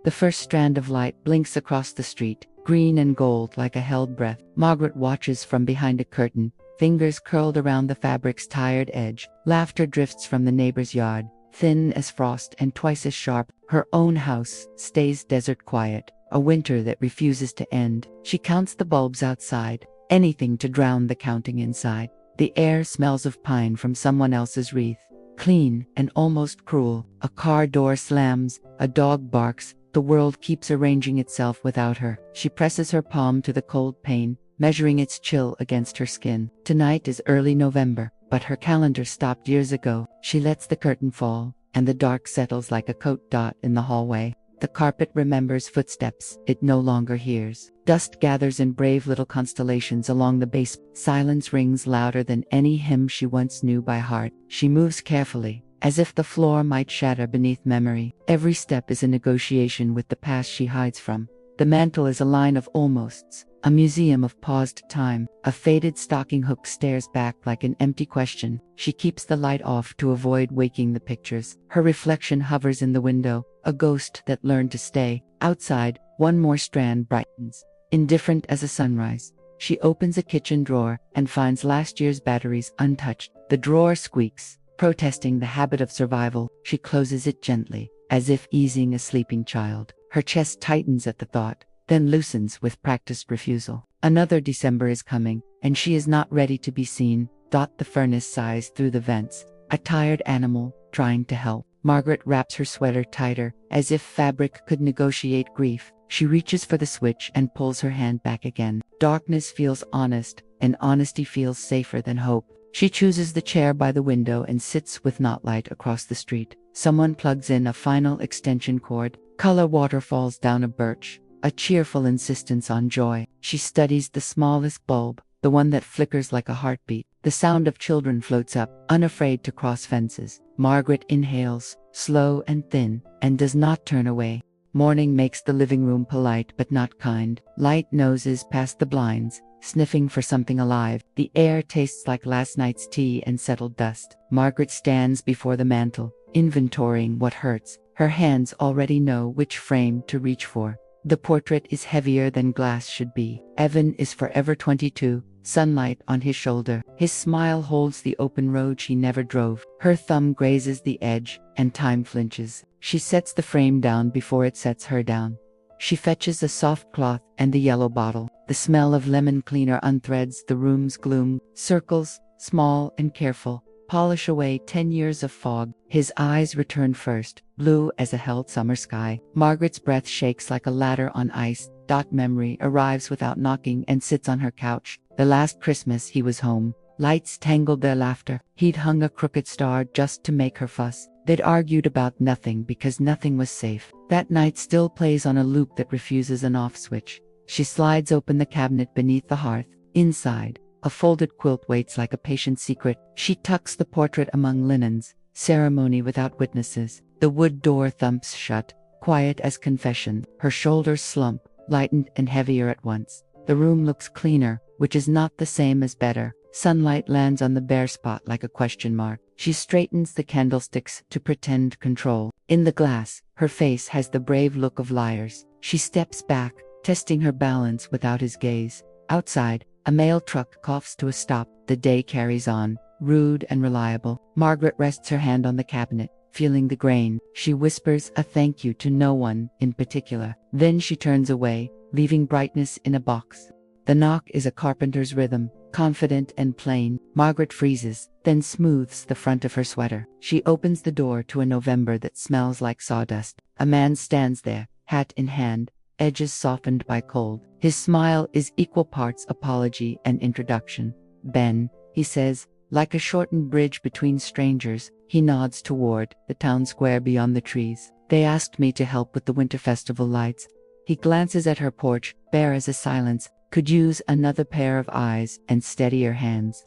The first strand of light blinks across the street, green and gold like a held breath. Margaret watches from behind a curtain, fingers curled around the fabric's tired edge. Laughter drifts from the neighbor's yard, thin as frost and twice as sharp. Her own house stays desert quiet, a winter that refuses to end. She counts the bulbs outside, anything to drown the counting inside. The air smells of pine from someone else's wreath, clean and almost cruel. A car door slams, a dog barks. The world keeps arranging itself without her. She presses her palm to the cold pane, measuring its chill against her skin. Tonight is early November, but her calendar stopped years ago. She lets the curtain fall, and the dark settles like a coat dot in the hallway. The carpet remembers footsteps it no longer hears. Dust gathers in brave little constellations along the base. Silence rings louder than any hymn she once knew by heart. She moves carefully, as if the floor might shatter beneath memory. Every step is a negotiation with the past she hides from. The mantel is a line of almosts, a museum of paused time. A faded stocking hook stares back like an empty question. She keeps the light off to avoid waking the pictures. Her reflection hovers in the window, a ghost that learned to stay. Outside, one more strand brightens, indifferent as a sunrise. She opens a kitchen drawer and finds last year's batteries untouched. The drawer squeaks, protesting the habit of survival. She closes it gently, as if easing a sleeping child. Her chest tightens at the thought, then loosens with practiced refusal. Another December is coming, and she is not ready to be seen. The furnace sighs through the vents, a tired animal trying to help. Margaret wraps her sweater tighter, as if fabric could negotiate grief. She reaches for the switch and pulls her hand back again. Darkness feels honest, and honesty feels safer than hope. She chooses the chair by the window and sits with not light across the street. Someone plugs in a final extension cord. Color waterfalls down a birch, a cheerful insistence on joy. She studies the smallest bulb, the one that flickers like a heartbeat. The sound of children floats up, unafraid to cross fences. Margaret inhales, slow and thin, and does not turn away. Morning makes the living room polite but not kind. Light noses past the blinds, sniffing for something alive. The air tastes like last night's tea and settled dust. Margaret stands before the mantel, inventorying what hurts. Her hands already know which frame to reach for. The portrait is heavier than glass should be. Evan is forever 22, sunlight on his shoulder. His smile holds the open road she never drove. Her thumb grazes the edge, and time flinches. She sets the frame down before it sets her down. She fetches a soft cloth and the yellow bottle. The smell of lemon cleaner unthreads the room's gloom. Circles, small and careful, polish away 10 years of fog. His eyes return first, blue as a held summer sky. Margaret's breath shakes like a ladder on ice. Memory arrives without knocking and sits on her couch. The last Christmas he was home. Lights tangled their laughter. He'd hung a crooked star just to make her fuss. They'd argued about nothing because nothing was safe. That night still plays on a loop that refuses an off switch. She slides open the cabinet beneath the hearth. Inside, a folded quilt waits like a patient secret. She tucks the portrait among linens, ceremony without witnesses. The wood door thumps shut, quiet as confession. Her shoulders slump, lightened and heavier at once. The room looks cleaner, which is not the same as better. Sunlight lands on the bare spot like a question mark. She straightens the candlesticks to pretend control. In the glass, her face has the brave look of liars. She steps back, testing her balance without his gaze. Outside, a mail truck coughs to a stop. The day carries on, rude and reliable. Margaret rests her hand on the cabinet, feeling the grain. She whispers a thank you to no one in particular. Then she turns away, leaving brightness in a box. The knock is a carpenter's rhythm, confident and plain. Margaret freezes, then smooths the front of her sweater. She opens the door to a November that smells like sawdust. A man stands there, hat in hand, edges softened by cold. His smile is equal parts apology and introduction. "Ben," he says, like a shortened bridge between strangers. He nods toward the town square beyond the trees. "They asked me to help with the winter festival lights." He glances at her porch, bare as a silence, could use another pair of eyes and steadier hands.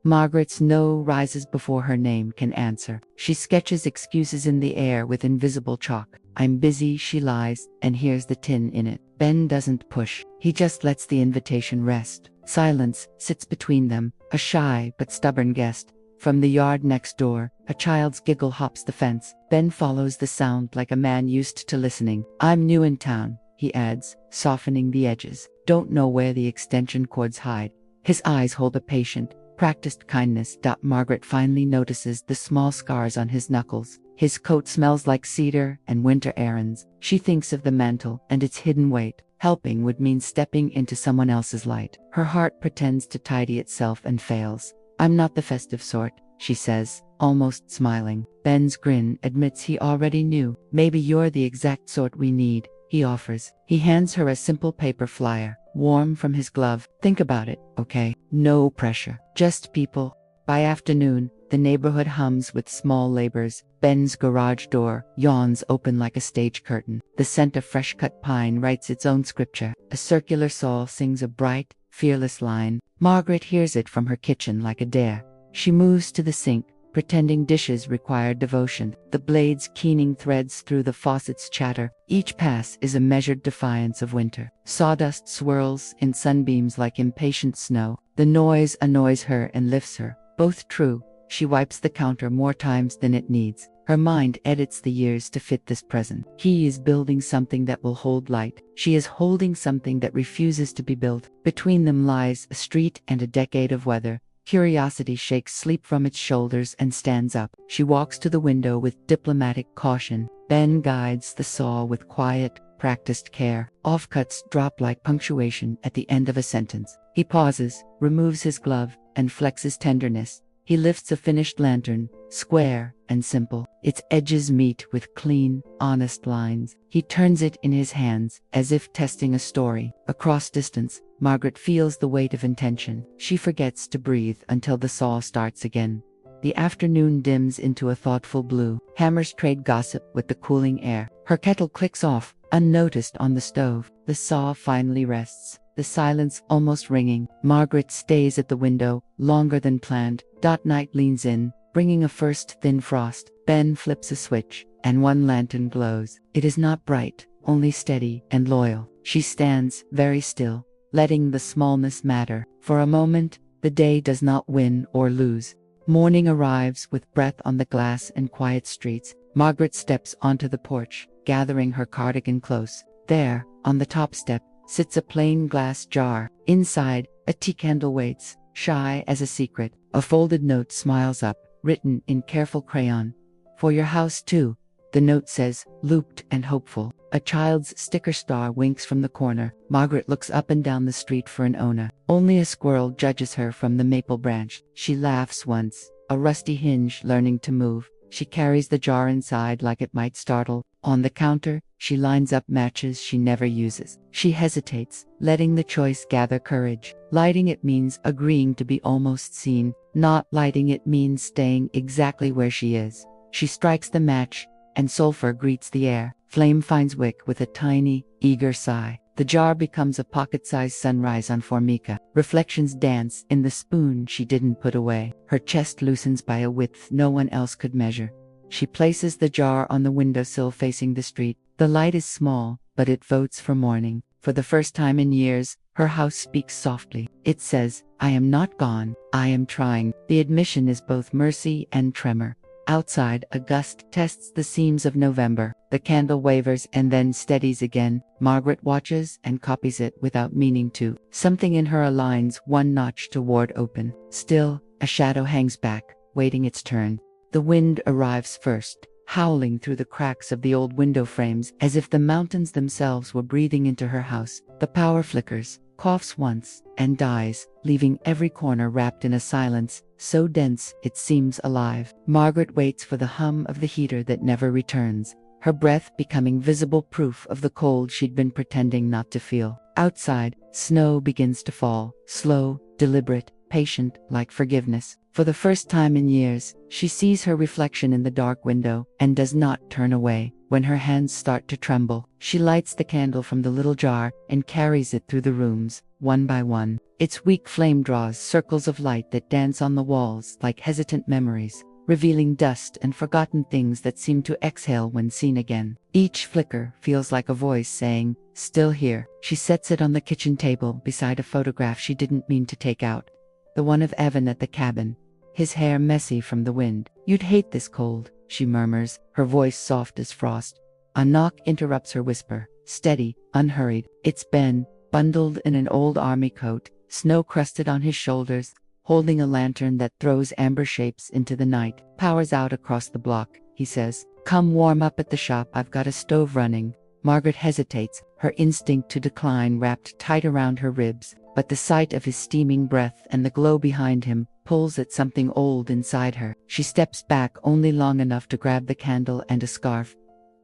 Margaret's no rises before her name can answer. She sketches excuses in the air with invisible chalk. "I'm busy," she lies, and hears the tin in it. Ben doesn't push. He just lets the invitation rest. Silence sits between them, a shy but stubborn guest. From the yard next door, a child's giggle hops the fence. Ben follows the sound like a man used to listening. "I'm new in town," he adds, softening the edges. "Don't know where the extension cords hide." His eyes hold a patient, practiced kindness. Margaret finally notices the small scars on his knuckles. His coat smells like cedar and winter errands. She thinks of the mantle and its hidden weight. Helping would mean stepping into someone else's light. Her heart pretends to tidy itself and fails. "I'm not the festive sort," she says, almost smiling. Ben's grin admits he already knew. "Maybe you're the exact sort we need," he offers. He hands her a simple paper flyer, warm from his glove. "Think about it, okay? No pressure. Just people." By afternoon, the neighborhood hums with small labors. Ben's garage door yawns open like a stage curtain. The scent of fresh-cut pine writes its own scripture. A circular saw sings a bright, fearless line. Margaret hears it from her kitchen like a dare. She moves to the sink, pretending dishes require devotion. The blades keening threads through the faucet's chatter. Each pass is a measured defiance of winter. Sawdust swirls in sunbeams like impatient snow. The noise annoys her and lifts her. Both true. She wipes the counter more times than it needs. Her mind edits the years to fit this present. He is building something that will hold light. She is holding something that refuses to be built. Between them lies a street and a decade of weather. Curiosity shakes sleep from its shoulders and stands up. She walks to the window with diplomatic caution. Ben guides the saw with quiet, practiced care. Offcuts drop like punctuation at the end of a sentence. He pauses, removes his glove, and flexes tenderness. He lifts a finished lantern, square and simple. Its edges meet with clean, honest lines. He turns it in his hands, as if testing a story. Across distance, Margaret feels the weight of intention. She forgets to breathe until the saw starts again. The afternoon dims into a thoughtful blue. Hammers trade gossip with the cooling air. Her kettle clicks off, unnoticed on the stove. The saw finally rests, the silence almost ringing. Margaret stays at the window, longer than planned. Night leans in, bringing a first thin frost. Ben flips a switch, and one lantern glows. It is not bright, only steady and loyal. She stands, very still, letting the smallness matter. For a moment, the day does not win or lose. Morning arrives with breath on the glass and quiet streets. Margaret steps onto the porch, gathering her cardigan close. There, on the top step, sits a plain glass jar. Inside, a tea candle waits, shy as a secret. A folded note smiles up, written in careful crayon. "For your house too," the note says, looped and hopeful. A child's sticker star winks from the corner. Margaret looks up and down the street for an owner. Only a squirrel judges her from the maple branch. She laughs once, a rusty hinge learning to move. She carries the jar inside like it might startle. On the counter, she lines up matches she never uses. She hesitates, letting the choice gather courage. Lighting it means agreeing to be almost seen. Not lighting it means staying exactly where she is. She strikes the match, and sulfur greets the air. Flame finds wick with a tiny, eager sigh. The jar becomes a pocket-sized sunrise on Formica. Reflections dance in the spoon she didn't put away. Her chest loosens by a width no one else could measure. She places the jar on the windowsill facing the street. The light is small, but it votes for morning. For the first time in years, her house speaks softly. It says, "I am not gone, I am trying." The admission is both mercy and tremor. Outside, a gust tests the seams of November. The candle wavers and then steadies again. Margaret watches and copies it without meaning to. Something in her aligns one notch toward open. Still, a shadow hangs back, waiting its turn. The wind arrives first, howling through the cracks of the old window frames as if the mountains themselves were breathing into her house. The power flickers, coughs once, and dies, leaving every corner wrapped in a silence so dense it seems alive. Margaret waits for the hum of the heater that never returns, her breath becoming visible proof of the cold she'd been pretending not to feel. Outside, snow begins to fall, slow, deliberate, patient, like forgiveness. For the first time in years, she sees her reflection in the dark window and does not turn away. When her hands start to tremble, she lights the candle from the little jar and carries it through the rooms, one by one. Its weak flame draws circles of light that dance on the walls like hesitant memories, revealing dust and forgotten things that seem to exhale when seen again. Each flicker feels like a voice saying, "Still here." She sets it on the kitchen table beside a photograph she didn't mean to take out. The one of Evan at the cabin, his hair messy from the wind. "You'd hate this cold," she murmurs, her voice soft as frost. A knock interrupts her whisper, steady, unhurried. It's Ben, bundled in an old army coat, snow crusted on his shoulders, holding a lantern that throws amber shapes into the night. "Power's out across the block," he says. "Come warm up at the shop, I've got a stove running." Margaret hesitates, her instinct to decline wrapped tight around her ribs, but the sight of his steaming breath and the glow behind him pulls at something old inside her. She steps back only long enough to grab the candle and a scarf.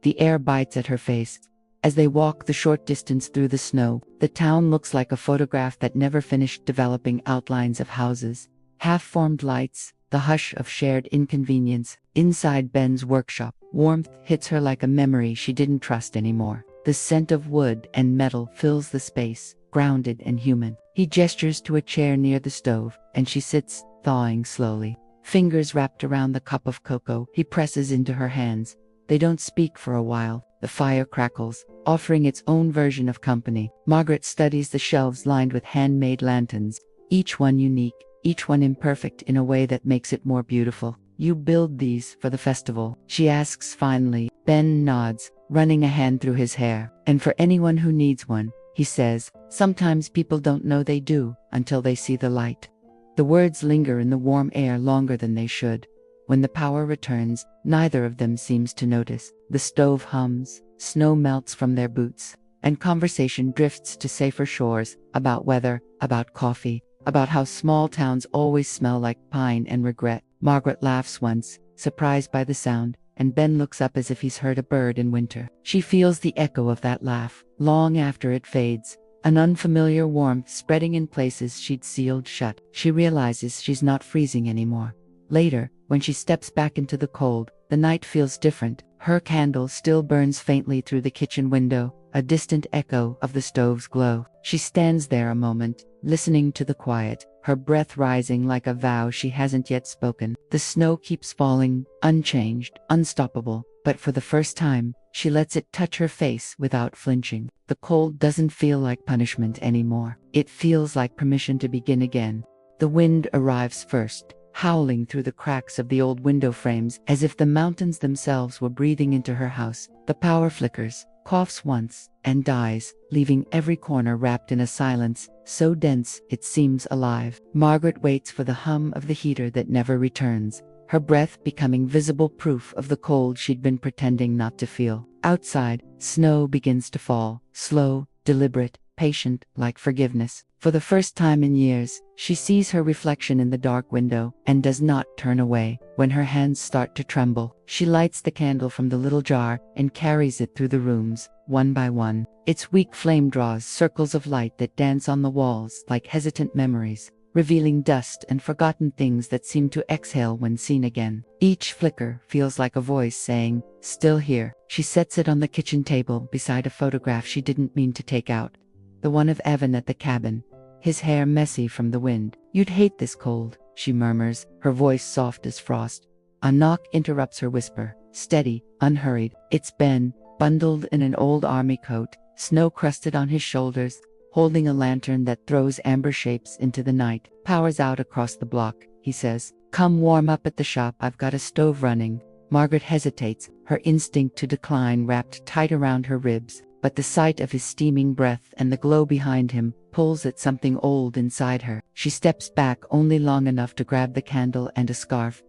The air bites at her face. As they walk the short distance through the snow, the town looks like a photograph that never finished developing outlines of houses, half-formed lights, the hush of shared inconvenience. Inside Ben's workshop, warmth hits her like a memory she didn't trust anymore. The scent of wood and metal fills the space, grounded and human. He gestures to a chair near the stove, and she sits, thawing slowly. Fingers wrapped around the cup of cocoa, he presses into her hands. They don't speak for a while. The fire crackles, offering its own version of company. Margaret studies the shelves lined with handmade lanterns, each one unique, each one imperfect in a way that makes it more beautiful. "You build these for the festival?" she asks finally. Ben nods, running a hand through his hair. "And for anyone who needs one," he says. "Sometimes people don't know they do until they see the light." The words linger in the warm air longer than they should. When the power returns, neither of them seems to notice. The stove hums, snow melts from their boots, and conversation drifts to safer shores, about weather, about coffee, about how small towns always smell like pine and regret. Margaret laughs once, surprised by the sound, and Ben looks up as if he's heard a bird in winter. She feels the echo of that laugh, long after it fades, an unfamiliar warmth spreading in places she'd sealed shut. She realizes she's not freezing anymore. Later, when she steps back into the cold, the night feels different. Her candle still burns faintly through the kitchen window, a distant echo of the stove's glow. She stands there a moment, listening to the quiet, her breath rising like a vow she hasn't yet spoken. The snow keeps falling, unchanged, unstoppable, but for the first time, she lets it touch her face without flinching. The cold doesn't feel like punishment anymore. It feels like permission to begin again. The wind arrives first, howling through the cracks of the old window frames as if the mountains themselves were breathing into her house. The power flickers, coughs once, and dies, leaving every corner wrapped in a silence so dense it seems alive. Margaret waits for the hum of the heater that never returns, her breath becoming visible proof of the cold she'd been pretending not to feel. Outside, snow begins to fall, slow, deliberate, patient, like forgiveness. For the first time in years, she sees her reflection in the dark window and does not turn away. When her hands start to tremble, she lights the candle from the little jar and carries it through the rooms, one by one. Its weak flame draws circles of light that dance on the walls like hesitant memories, revealing dust and forgotten things that seem to exhale when seen again. Each flicker feels like a voice saying, "Still here." She sets it on the kitchen table beside a photograph she didn't mean to take out. The one of Evan at the cabin, his hair messy from the wind. "You'd hate this cold," she murmurs, her voice soft as frost. A knock interrupts her whisper, steady, unhurried. It's Ben, bundled in an old army coat, snow crusted on his shoulders, holding a lantern that throws amber shapes into the night. "Power's out across the block," he says. "Come warm up at the shop, I've got a stove running." Margaret hesitates, her instinct to decline wrapped tight around her ribs, but the sight of his steaming breath and the glow behind him pulls at something old inside her. She steps back only long enough to grab the candle and a scarf.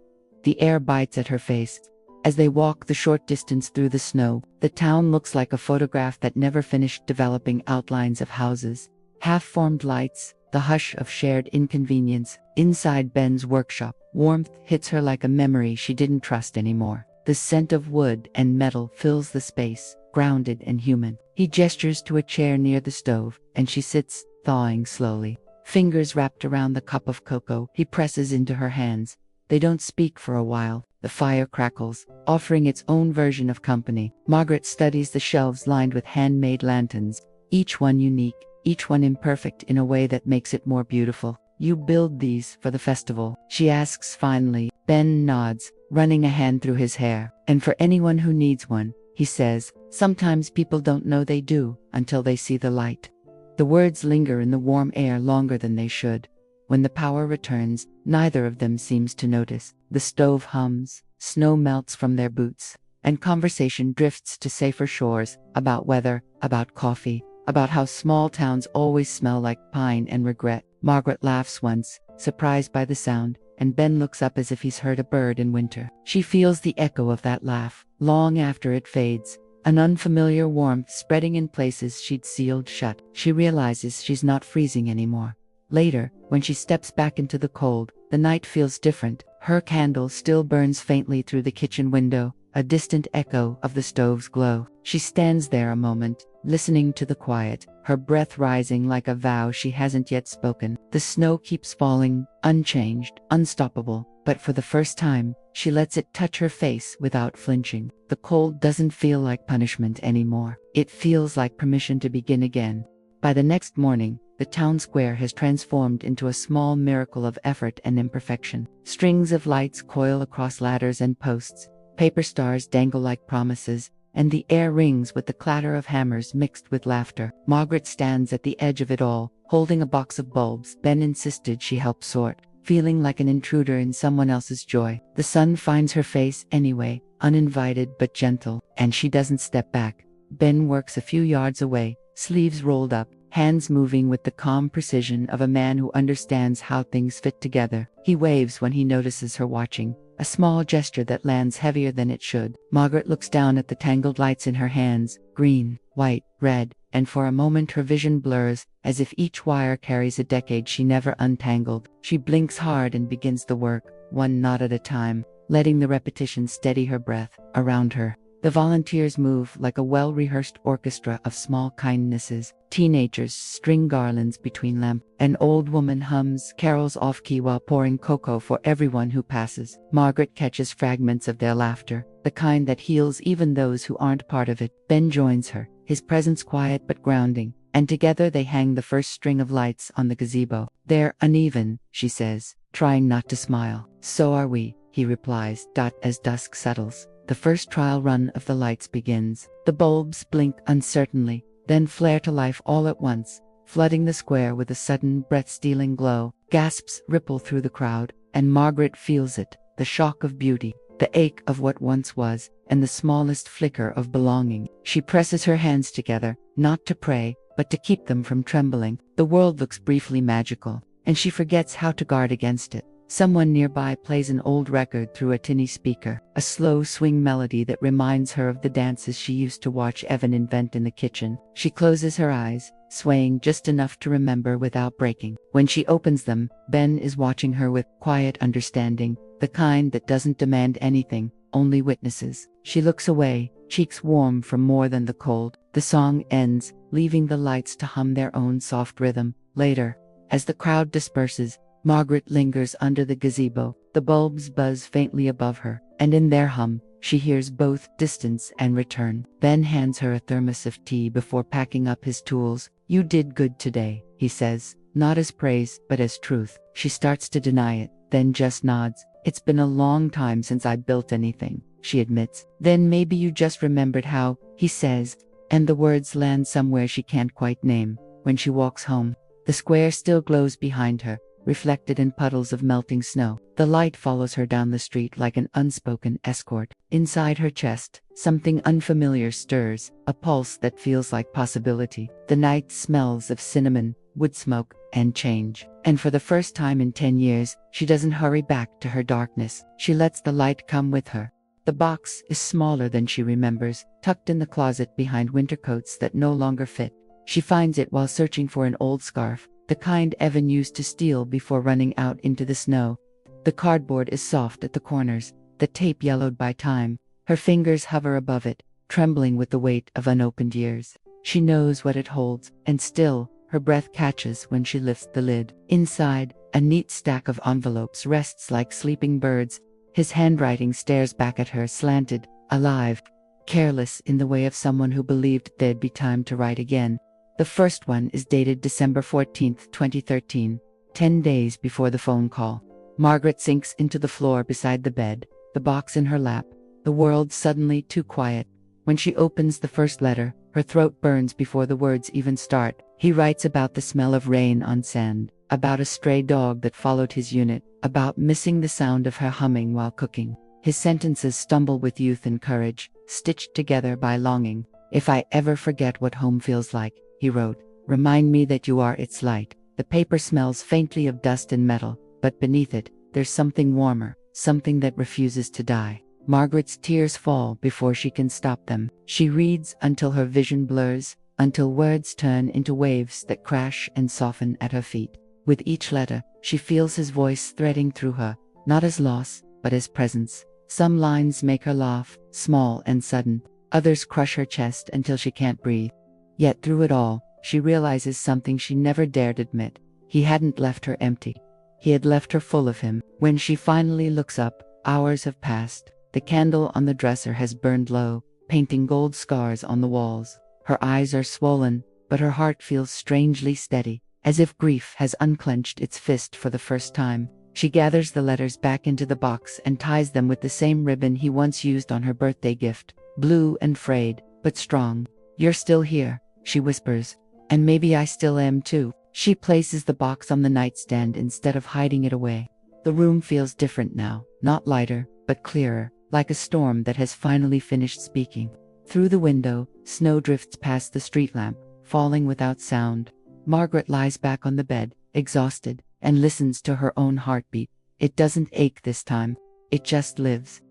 The air bites at her face. As they walk the short distance through the snow, the town looks like a photograph that never finished developing outlines of houses, half-formed lights, the hush of shared inconvenience. Inside Ben's workshop, warmth hits her like a memory she didn't trust anymore. The scent of wood and metal fills the space, grounded and human. He gestures to a chair near the stove, and she sits, thawing slowly. Fingers wrapped around the cup of cocoa, he presses into her hands. They don't speak for a while. The fire crackles, offering its own version of company. Margaret studies the shelves lined with handmade lanterns, each one unique, each one imperfect in a way that makes it more beautiful. "You build these for the festival?" she asks finally. Ben nods, running a hand through his hair. "And for anyone who needs one," he says. "Sometimes people don't know they do until they see the light." The words linger in the warm air longer than they should. When the power returns, neither of them seems to notice. The stove hums, snow melts from their boots, and conversation drifts to safer shores, about weather, about coffee, about how small towns always smell like pine and regret. Margaret laughs once, surprised by the sound, and Ben looks up as if he's heard a bird in winter. She feels the echo of that laugh, long after it fades, an unfamiliar warmth spreading in places she'd sealed shut. She realizes she's not freezing anymore. Later, when she steps back into the cold, the night feels different. Her candle still burns faintly through the kitchen window, a distant echo of the stove's glow. She stands there a moment, listening to the quiet, her breath rising like a vow she hasn't yet spoken. The snow keeps falling, unchanged, unstoppable, but for the first time, she lets it touch her face without flinching. The cold doesn't feel like punishment anymore. It feels like permission to begin again. By the next morning, the town square has transformed into a small miracle of effort and imperfection. Strings of lights coil across ladders and posts, paper stars dangle like promises, and the air rings with the clatter of hammers mixed with laughter. Margaret stands at the edge of it all, holding a box of bulbs Ben insisted she help sort, feeling like an intruder in someone else's joy. The sun finds her face anyway, uninvited but gentle, and she doesn't step back. Ben works a few yards away, sleeves rolled up, hands moving with the calm precision of a man who understands how things fit together. He waves when he notices her watching, a small gesture that lands heavier than it should. Margaret looks down at the tangled lights in her hands, green, white, red, and for a moment her vision blurs, as if each wire carries a decade she never untangled. She blinks hard and begins the work, one knot at a time, letting the repetition steady her breath. Around her, the volunteers move like a well-rehearsed orchestra of small kindnesses. Teenagers string garlands between lamps. An old woman hums carols off-key while pouring cocoa for everyone who passes. Margaret catches fragments of their laughter, the kind that heals even those who aren't part of it. Ben joins her, his presence quiet but grounding, and together they hang the first string of lights on the gazebo. "They're uneven," she says, trying not to smile. "So are we," he replies, as dusk settles. The first trial run of the lights begins. The bulbs blink uncertainly, then flare to life all at once, flooding the square with a sudden breath-stealing glow. Gasps ripple through the crowd, and Margaret feels it, the shock of beauty, the ache of what once was, and the smallest flicker of belonging. She presses her hands together, not to pray, but to keep them from trembling. The world looks briefly magical, and she forgets how to guard against it. Someone nearby plays an old record through a tinny speaker, a slow swing melody that reminds her of the dances she used to watch Evan invent in the kitchen. She closes her eyes, swaying just enough to remember without breaking. When she opens them, Ben is watching her with quiet understanding, the kind that doesn't demand anything, only witnesses. She looks away, cheeks warm from more than the cold. The song ends, leaving the lights to hum their own soft rhythm. Later, as the crowd disperses, Margaret lingers under the gazebo. The bulbs buzz faintly above her, and in their hum, she hears both distance and return. Ben hands her a thermos of tea before packing up his tools. "You did good today," he says, not as praise, but as truth. She starts to deny it, then just nods. "It's been a long time since I built anything," she admits. "Then maybe you just remembered how," he says, and the words land somewhere she can't quite name. When she walks home, the square still glows behind her, reflected in puddles of melting snow. The light follows her down the street like an unspoken escort. Inside her chest, something unfamiliar stirs, a pulse that feels like possibility. The night smells of cinnamon, wood smoke, and change. And for the first time in 10 years, she doesn't hurry back to her darkness. She lets the light come with her. The box is smaller than she remembers, tucked in the closet behind winter coats that no longer fit. She finds it while searching for an old scarf, the kind Evan used to steal before running out into the snow. The cardboard is soft at the corners, the tape yellowed by time. Her fingers hover above it, trembling with the weight of unopened years. She knows what it holds, and still, her breath catches when she lifts the lid. Inside, a neat stack of envelopes rests like sleeping birds. His handwriting stares back at her, slanted, alive, careless in the way of someone who believed there'd be time to write again. The first one is dated December 14th, 2013, 10 days before the phone call. Margaret sinks into the floor beside the bed, the box in her lap, the world suddenly too quiet. When she opens the first letter, her throat burns before the words even start. He writes about the smell of rain on sand, about a stray dog that followed his unit, about missing the sound of her humming while cooking. His sentences stumble with youth and courage, stitched together by longing. "If I ever forget what home feels like," he wrote, "remind me that you are its light." The paper smells faintly of dust and metal, but beneath it, there's something warmer, something that refuses to die. Margaret's tears fall before she can stop them. She reads until her vision blurs, until words turn into waves that crash and soften at her feet. With each letter, she feels his voice threading through her, not as loss, but as presence. Some lines make her laugh, small and sudden. Others crush her chest until she can't breathe. Yet through it all, she realizes something she never dared admit. He hadn't left her empty. He had left her full of him. When she finally looks up, hours have passed. The candle on the dresser has burned low, painting gold scars on the walls. Her eyes are swollen, but her heart feels strangely steady, as if grief has unclenched its fist for the first time. She gathers the letters back into the box and ties them with the same ribbon he once used on her birthday gift, blue and frayed, but strong. "You're still here," she whispers, "and maybe I still am too." She places the box on the nightstand instead of hiding it away. The room feels different now, not lighter, but clearer, like a storm that has finally finished speaking. Through the window, snow drifts past the street lamp, falling without sound. Margaret lies back on the bed, exhausted, and listens to her own heartbeat. It doesn't ache this time, it just lives.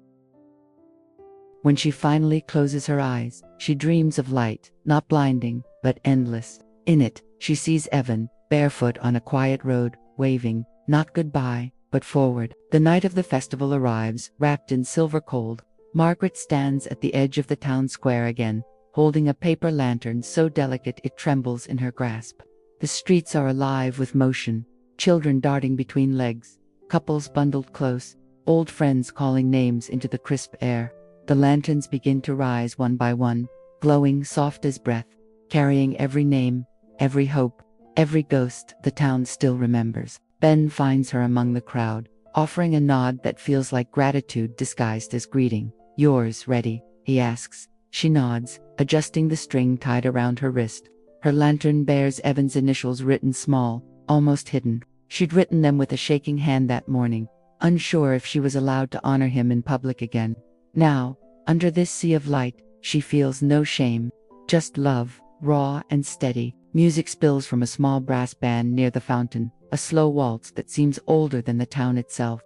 When she finally closes her eyes, she dreams of light, not blinding, but endless. In it, she sees Evan, barefoot on a quiet road, waving, not goodbye, but forward. The night of the festival arrives, wrapped in silver cold. Margaret stands at the edge of the town square again, holding a paper lantern so delicate it trembles in her grasp. The streets are alive with motion, children darting between legs, couples bundled close, old friends calling names into the crisp air. The lanterns begin to rise one by one, glowing soft as breath, carrying every name, every hope, every ghost the town still remembers. Ben finds her among the crowd, offering a nod that feels like gratitude disguised as greeting. "Yours ready?" he asks. She nods, adjusting the string tied around her wrist. Her lantern bears Evan's initials written small, almost hidden. She'd written them with a shaking hand that morning, unsure if she was allowed to honor him in public again. Now, under this sea of light, she feels no shame, just love, raw and steady. Music spills from a small brass band near the fountain, a slow waltz that seems older than the town itself.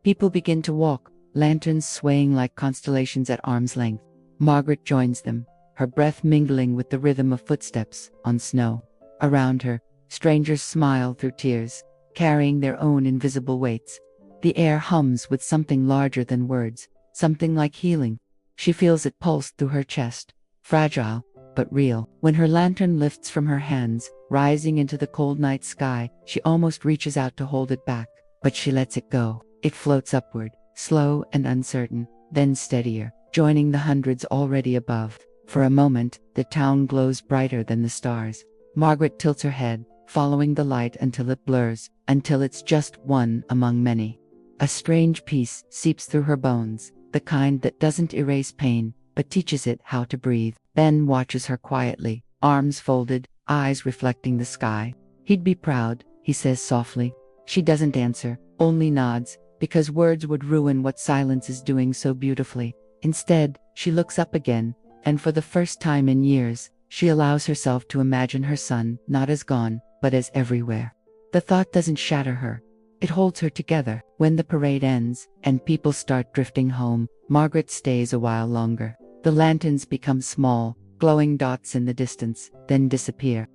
People begin to walk, lanterns swaying like constellations at arm's length. Margaret joins them, her breath mingling with the rhythm of footsteps on snow. Around her, strangers smile through tears, carrying their own invisible weights. The air hums with something larger than words, something like healing. She feels it pulse through her chest, fragile, but real. When her lantern lifts from her hands, rising into the cold night sky, she almost reaches out to hold it back, but she lets it go. It floats upward, slow and uncertain, then steadier, joining the hundreds already above. For a moment, the town glows brighter than the stars. Margaret tilts her head, following the light until it blurs, until it's just one among many. A strange peace seeps through her bones, the kind that doesn't erase pain, but teaches it how to breathe. Ben watches her quietly, arms folded, eyes reflecting the sky. "He'd be proud," he says softly. She doesn't answer, only nods, because words would ruin what silence is doing so beautifully. Instead, she looks up again, and for the first time in years, she allows herself to imagine her son not as gone, but as everywhere. The thought doesn't shatter her. It holds her together. When the parade ends, and people start drifting home, Margaret stays a while longer. The lanterns become small, glowing dots in the distance, then disappear.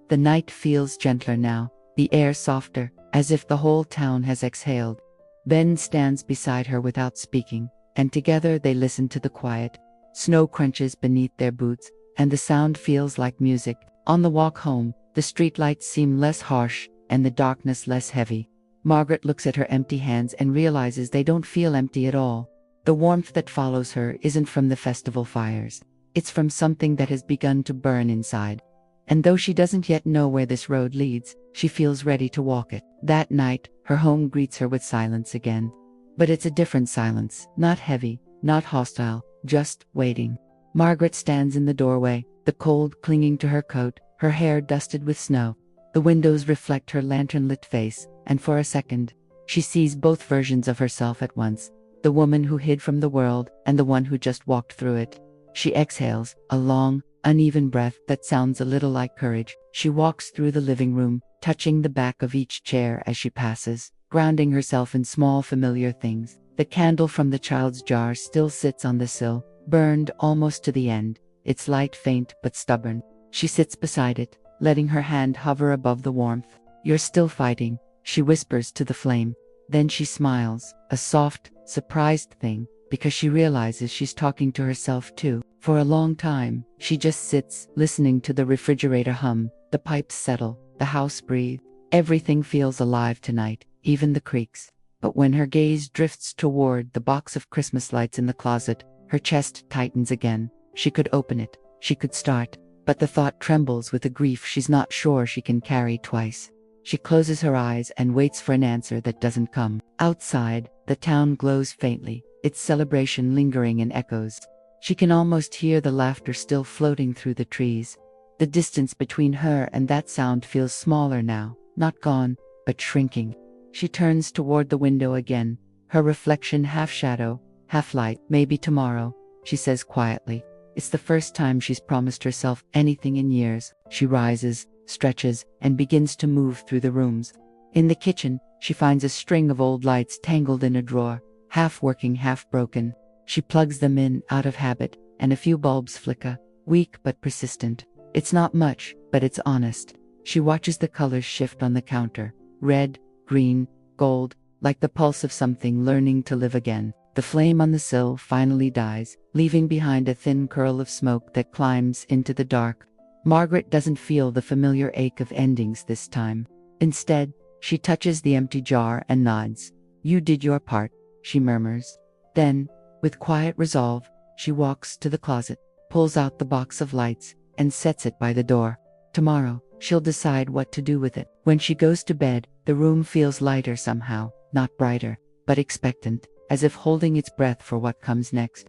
The night feels gentler now, the air softer, as if the whole town has exhaled. Ben stands beside her without speaking, and together they listen to the quiet. Snow crunches beneath their boots, and the sound feels like music. On the walk home, the streetlights seem less harsh, and the darkness less heavy. Margaret looks at her empty hands and realizes they don't feel empty at all. The warmth that follows her isn't from the festival fires. It's from something that has begun to burn inside. And though she doesn't yet know where this road leads, she feels ready to walk it. That night, her home greets her with silence again. But it's a different silence, not heavy, not hostile, just waiting. Margaret stands in the doorway, the cold clinging to her coat, her hair dusted with snow. The windows reflect her lantern-lit face, and for a second, she sees both versions of herself at once, the woman who hid from the world and the one who just walked through it. She exhales, a long, uneven breath that sounds a little like courage. She walks through the living room, touching the back of each chair as she passes, grounding herself in small familiar things. The candle from the child's jar still sits on the sill, burned almost to the end, its light faint but stubborn. She sits beside it, letting her hand hover above the warmth. "You're still fighting," she whispers to the flame. Then she smiles, a soft, surprised thing, because she realizes she's talking to herself too. For a long time, she just sits, listening to the refrigerator hum, the pipes settle, the house breathe. Everything feels alive tonight, even the creaks. But when her gaze drifts toward the box of Christmas lights in the closet, her chest tightens again. She could open it, she could start, but the thought trembles with a grief she's not sure she can carry twice. She closes her eyes and waits for an answer that doesn't come. Outside, the town glows faintly, its celebration lingering in echoes. She can almost hear the laughter still floating through the trees. The distance between her and that sound feels smaller now, not gone, but shrinking. She turns toward the window again, her reflection half shadow, half light. "Maybe tomorrow," she says quietly. It's the first time she's promised herself anything in years. She rises, stretches, and begins to move through the rooms. In the kitchen, she finds a string of old lights tangled in a drawer, half working, half broken. She plugs them in out of habit, and a few bulbs flicker, weak but persistent. It's not much, but it's honest. She watches the colors shift on the counter, red, green, gold, like the pulse of something learning to live again. The flame on the sill finally dies, leaving behind a thin curl of smoke that climbs into the dark. Margaret doesn't feel the familiar ache of endings this time. Instead, she touches the empty jar and nods. "You did your part," she murmurs. Then, with quiet resolve, she walks to the closet, pulls out the box of lights, and sets it by the door. Tomorrow, she'll decide what to do with it. When she goes to bed, the room feels lighter somehow, not brighter, but expectant, as if holding its breath for what comes next.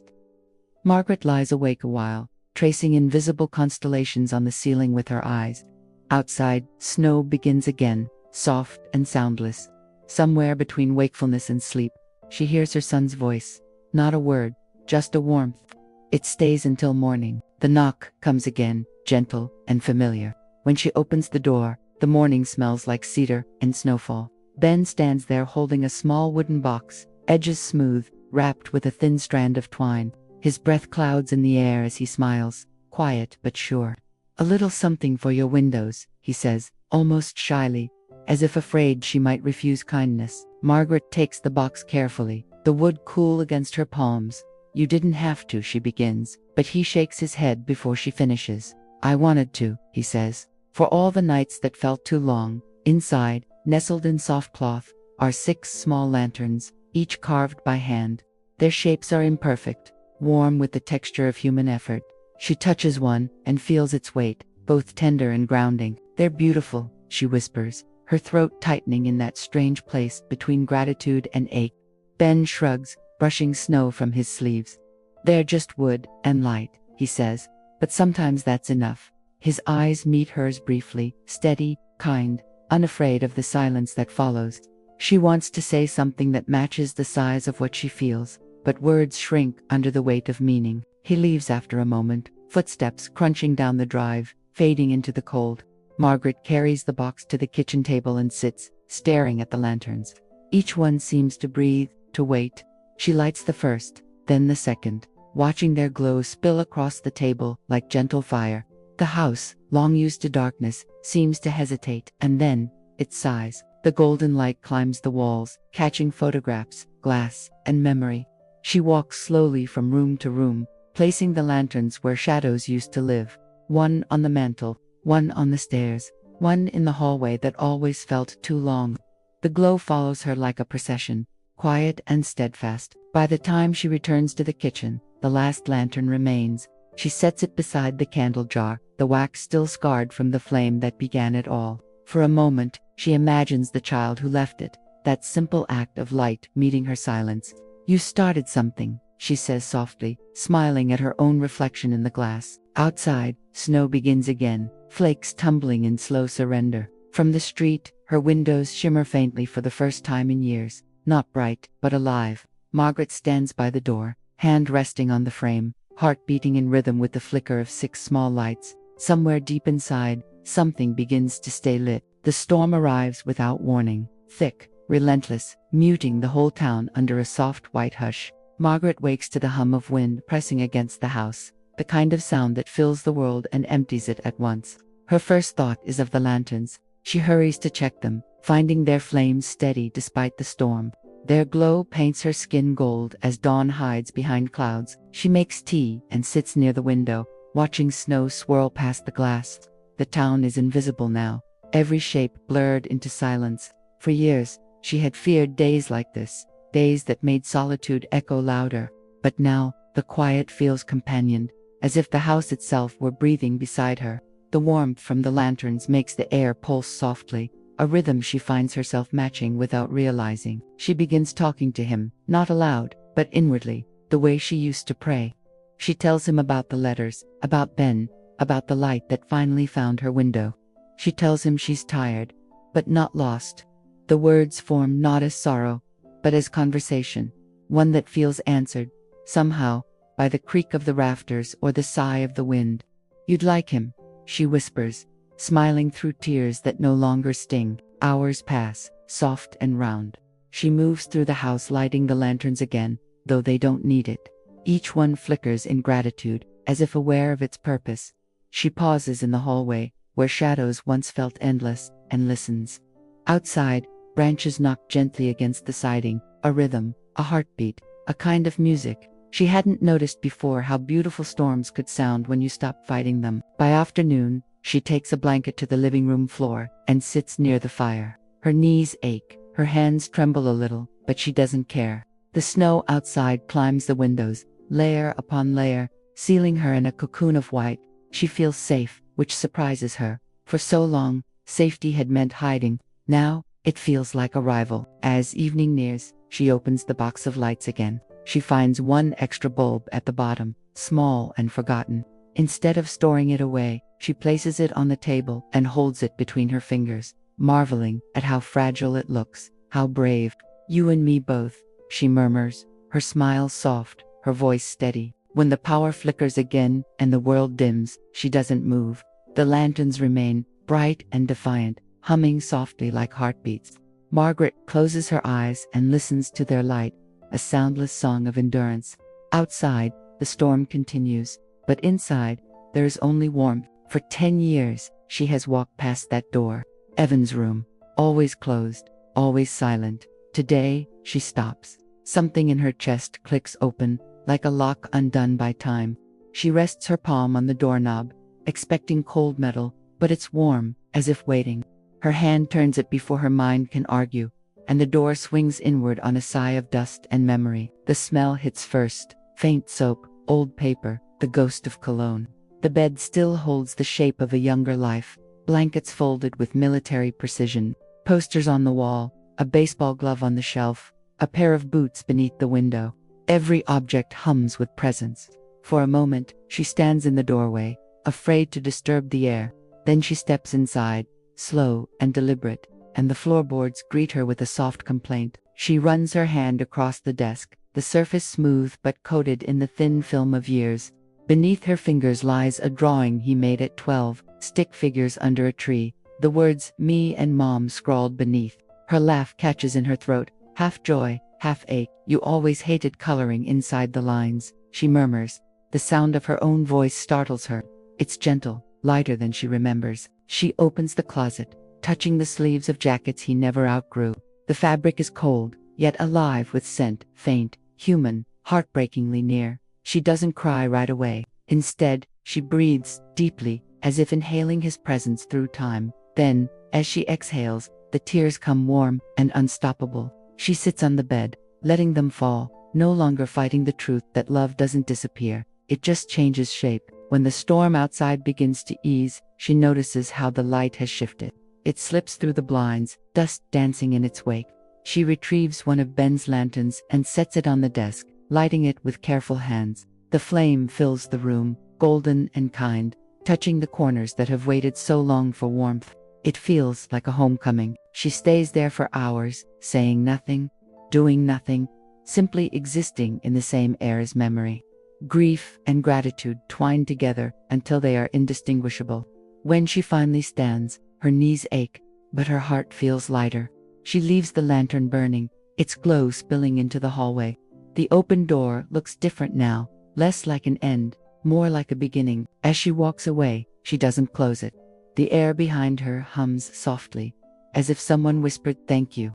Margaret lies awake a while, tracing invisible constellations on the ceiling with her eyes. Outside, snow begins again, soft and soundless. Somewhere between wakefulness and sleep, she hears her son's voice. Not a word, just a warmth. It stays until morning. The knock comes again, gentle and familiar. When she opens the door, the morning smells like cedar and snowfall. Ben stands there holding a small wooden box, edges smooth, wrapped with a thin strand of twine. His breath clouds in the air as he smiles, quiet but sure. "A little something for your windows," he says, almost shyly, as if afraid she might refuse kindness. Margaret takes the box carefully, the wood cool against her palms. "You didn't have to," she begins, but he shakes his head before she finishes. "I wanted to," he says, "for all the nights that felt too long." Inside, nestled in soft cloth, are 6 small lanterns, each carved by hand. Their shapes are imperfect, warm with the texture of human effort. She touches one and feels its weight, both tender and grounding. "They're beautiful," she whispers, her throat tightening in that strange place between gratitude and ache. Ben shrugs, brushing snow from his sleeves. "They're just wood and light," he says, "but sometimes that's enough." His eyes meet hers briefly, steady, kind, unafraid of the silence that follows. She wants to say something that matches the size of what she feels, but words shrink under the weight of meaning. He leaves after a moment, footsteps crunching down the drive, fading into the cold. Margaret carries the box to the kitchen table and sits, staring at the lanterns. Each one seems to breathe, to wait. She lights the first, then the second, watching their glow spill across the table like gentle fire. The house, long used to darkness, seems to hesitate, and then, it sighs. The golden light climbs the walls, catching photographs, glass, and memory. She walks slowly from room to room, placing the lanterns where shadows used to live. One on the mantel, one on the stairs, one in the hallway that always felt too long. The glow follows her like a procession, quiet and steadfast. By the time she returns to the kitchen, the last lantern remains. She sets it beside the candle jar, the wax still scarred from the flame that began it all. For a moment, she imagines the child who left it, that simple act of light meeting her silence. "You started something," she says softly, smiling at her own reflection in the glass. Outside, snow begins again, flakes tumbling in slow surrender. From the street, her windows shimmer faintly for the first time in years, not bright, but alive. Margaret stands by the door, hand resting on the frame, heart beating in rhythm with the flicker of 6 small lights. Somewhere deep inside, something begins to stay lit. The storm arrives without warning, thick, relentless, muting the whole town under a soft white hush. Margaret wakes to the hum of wind pressing against the house, the kind of sound that fills the world and empties it at once. Her first thought is of the lanterns. She hurries to check them, finding their flames steady despite the storm. Their glow paints her skin gold as dawn hides behind clouds. She makes tea and sits near the window, watching snow swirl past the glass. The town is invisible now, every shape blurred into silence. For years, she had feared days like this, days that made solitude echo louder. But now, the quiet feels companioned, as if the house itself were breathing beside her. The warmth from the lanterns makes the air pulse softly, a rhythm she finds herself matching without realizing. She begins talking to him, not aloud, but inwardly, the way she used to pray. She tells him about the letters, about Ben, about the light that finally found her window. She tells him she's tired, but not lost. The words form not as sorrow, but as conversation, one that feels answered, somehow, by the creak of the rafters or the sigh of the wind. "You'd like him," she whispers, smiling through tears that no longer sting. Hours pass, soft and round. She moves through the house lighting the lanterns again, though they don't need it. Each one flickers in gratitude, as if aware of its purpose. She pauses in the hallway, where shadows once felt endless, and listens. Outside, branches knock gently against the siding, a rhythm, a heartbeat, a kind of music. She hadn't noticed before how beautiful storms could sound when you stopped fighting them. By afternoon, she takes a blanket to the living room floor and sits near the fire. Her knees ache, her hands tremble a little, but she doesn't care. The snow outside climbs the windows, layer upon layer, sealing her in a cocoon of white. She feels safe, which surprises her. For so long, safety had meant hiding. Now, it feels like arrival. As evening nears, she opens the box of lights again. She finds one extra bulb at the bottom, small and forgotten. Instead of storing it away, she places it on the table and holds it between her fingers, marveling at how fragile it looks, how brave. "You and me both," she murmurs, her smile soft, her voice steady. When the power flickers again and the world dims, she doesn't move. The lanterns remain, bright and defiant, humming softly like heartbeats. Margaret closes her eyes and listens to their light, a soundless song of endurance. Outside, the storm continues, but inside, there is only warmth. For 10 years, she has walked past that door. Evan's room, always closed, always silent. Today, she stops. Something in her chest clicks open, like a lock undone by time. She rests her palm on the doorknob, expecting cold metal, but it's warm, as if waiting. Her hand turns it before her mind can argue, and the door swings inward on a sigh of dust and memory. The smell hits first, faint soap, old paper, the ghost of cologne. The bed still holds the shape of a younger life, blankets folded with military precision, posters on the wall, a baseball glove on the shelf, a pair of boots beneath the window. Every object hums with presence. For a moment, she stands in the doorway, afraid to disturb the air. Then she steps inside, slow and deliberate, and the floorboards greet her with a soft complaint. She runs her hand across the desk, the surface smooth but coated in the thin film of years. Beneath her fingers lies a drawing he made at 12, stick figures under a tree, the words "Me and Mom" scrawled beneath. Her laugh catches in her throat, half joy, half ache. "You always hated coloring inside the lines," she murmurs. The sound of her own voice startles her. It's gentle, lighter than she remembers. She opens the closet, touching the sleeves of jackets he never outgrew. The fabric is cold, yet alive with scent, faint, human, heartbreakingly near. She doesn't cry right away. Instead, she breathes deeply, as if inhaling his presence through time. Then, as she exhales, the tears come warm and unstoppable. She sits on the bed, letting them fall, no longer fighting the truth that love doesn't disappear. It just changes shape. When the storm outside begins to ease, she notices how the light has shifted. It slips through the blinds, dust dancing in its wake. She retrieves one of Ben's lanterns and sets it on the desk, lighting it with careful hands. The flame fills the room, golden and kind, touching the corners that have waited so long for warmth. It feels like a homecoming. She stays there for hours, saying nothing, doing nothing, simply existing in the same air as memory. Grief and gratitude twine together until they are indistinguishable. When she finally stands, her knees ache, but her heart feels lighter. She leaves the lantern burning, its glow spilling into the hallway. The open door looks different now, less like an end, more like a beginning. As she walks away, she doesn't close it. The air behind her hums softly, as if someone whispered thank you.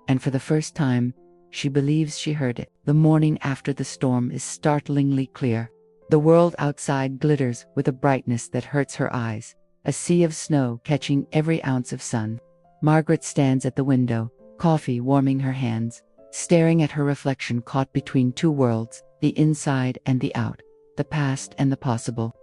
And for the first time, she believes she heard it. The morning after the storm is startlingly clear. The world outside glitters with a brightness that hurts her eyes, a sea of snow catching every ounce of sun. Margaret stands at the window, coffee warming her hands, staring at her reflection caught between two worlds, the inside and the out, the past and the possible.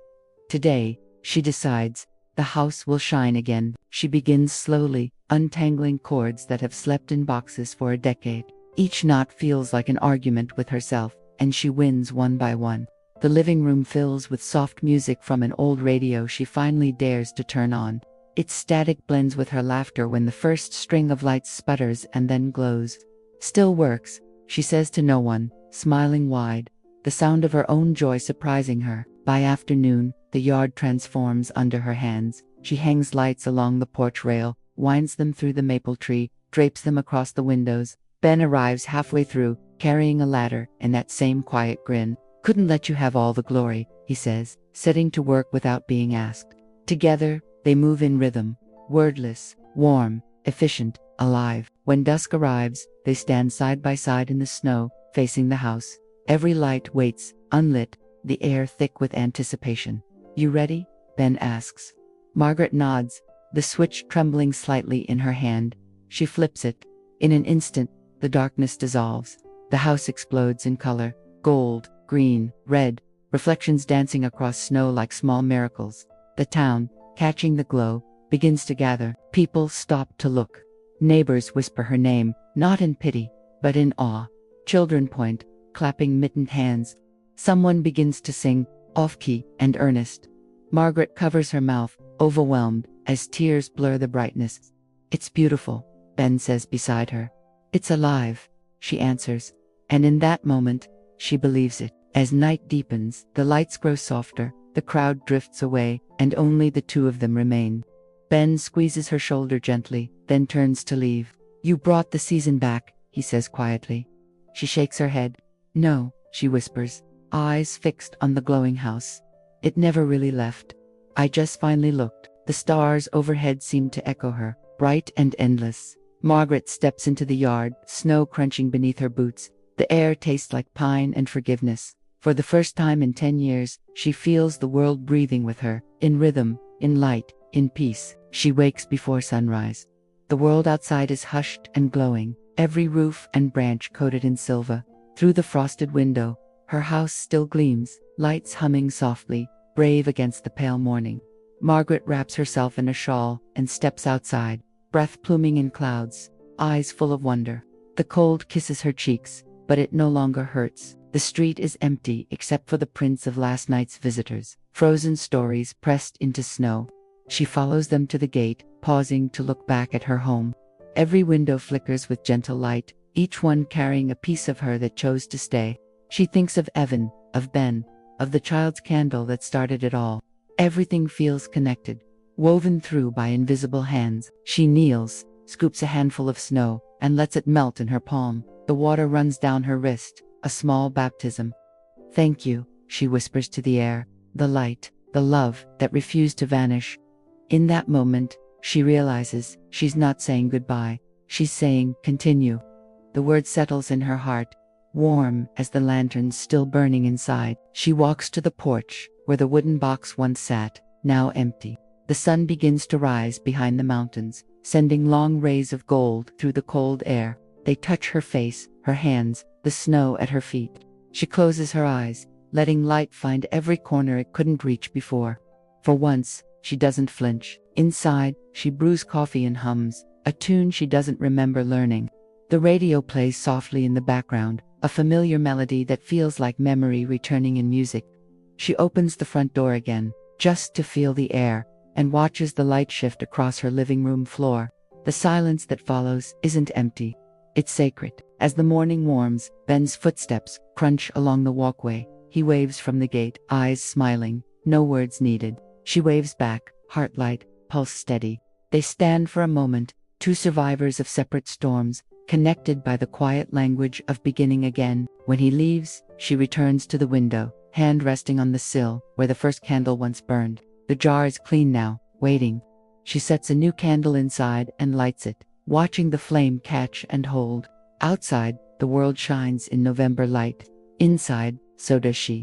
Today, she decides, the house will shine again. She begins slowly, untangling cords that have slept in boxes for a decade. Each knot feels like an argument with herself, and she wins one by one. The living room fills with soft music from an old radio she finally dares to turn on. Its static blends with her laughter when the first string of lights sputters and then glows. Still works, she says to no one, smiling wide, the sound of her own joy surprising her. By afternoon, the yard transforms under her hands. She hangs lights along the porch rail, winds them through the maple tree, drapes them across the windows. Ben arrives halfway through, carrying a ladder and that same quiet grin. Couldn't let you have all the glory, he says, setting to work without being asked. Together, they move in rhythm, wordless, warm, efficient, alive. When dusk arrives, they stand side by side in the snow, facing the house. Every light waits, unlit, the air thick with anticipation. You ready? Ben asks. Margaret nods, the switch trembling slightly in her hand. She flips it. In an instant, the darkness dissolves. The house explodes in color, gold, green, red, reflections dancing across snow like small miracles. The town, catching the glow, begins to gather. People stop to look. Neighbors whisper her name, not in pity, but in awe. Children point, clapping mittened hands. Someone begins to sing, off-key and earnest. Margaret covers her mouth, overwhelmed, as tears blur the brightness. It's beautiful, Ben says beside her. It's alive, she answers, and in that moment, she believes it. As night deepens, the lights grow softer, the crowd drifts away, and only the two of them remain. Ben squeezes her shoulder gently, then turns to leave. You brought the season back, he says quietly. She shakes her head. No, she whispers, eyes fixed on the glowing house. It never really left. I just finally looked. The stars overhead seemed to echo her, bright and endless. Margaret steps into the yard, snow crunching beneath her boots. The air tastes like pine and forgiveness. For the first time in 10 years, she feels the world breathing with her, in rhythm, in light, in peace. She wakes before sunrise. The world outside is hushed and glowing, every roof and branch coated in silver. Through the frosted window, her house still gleams, lights humming softly, brave against the pale morning. Margaret wraps herself in a shawl and steps outside, breath pluming in clouds, eyes full of wonder. The cold kisses her cheeks, but it no longer hurts. The street is empty except for the prints of last night's visitors, frozen stories pressed into snow. She follows them to the gate, pausing to look back at her home. Every window flickers with gentle light, each one carrying a piece of her that chose to stay. She thinks of Evan, of Ben, of the child's candle that started it all. Everything feels connected, woven through by invisible hands. She kneels, scoops a handful of snow, and lets it melt in her palm. The water runs down her wrist, a small baptism. Thank you, she whispers to the air, the light, the love that refused to vanish. In that moment, she realizes she's not saying goodbye, she's saying continue. The word settles in her heart, warm as the lanterns still burning inside. She walks to the porch, where the wooden box once sat, now empty. The sun begins to rise behind the mountains, sending long rays of gold through the cold air. They touch her face, her hands, the snow at her feet. She closes her eyes, letting light find every corner it couldn't reach before. For once, she doesn't flinch. Inside, she brews coffee and hums, a tune she doesn't remember learning. The radio plays softly in the background, a familiar melody that feels like memory returning in music. She opens the front door again, just to feel the air, and watches the light shift across her living room floor. The silence that follows isn't empty. It's sacred. As the morning warms, Ben's footsteps crunch along the walkway. He waves from the gate, eyes smiling, no words needed. She waves back, heart light, pulse steady. They stand for a moment, two survivors of separate storms, connected by the quiet language of beginning again. When he leaves, she returns to the window, hand resting on the sill where the first candle once burned. The jar is clean now, waiting. She sets a new candle inside and lights it, watching the flame catch and hold. Outside, the world shines in November light. Inside, so does she.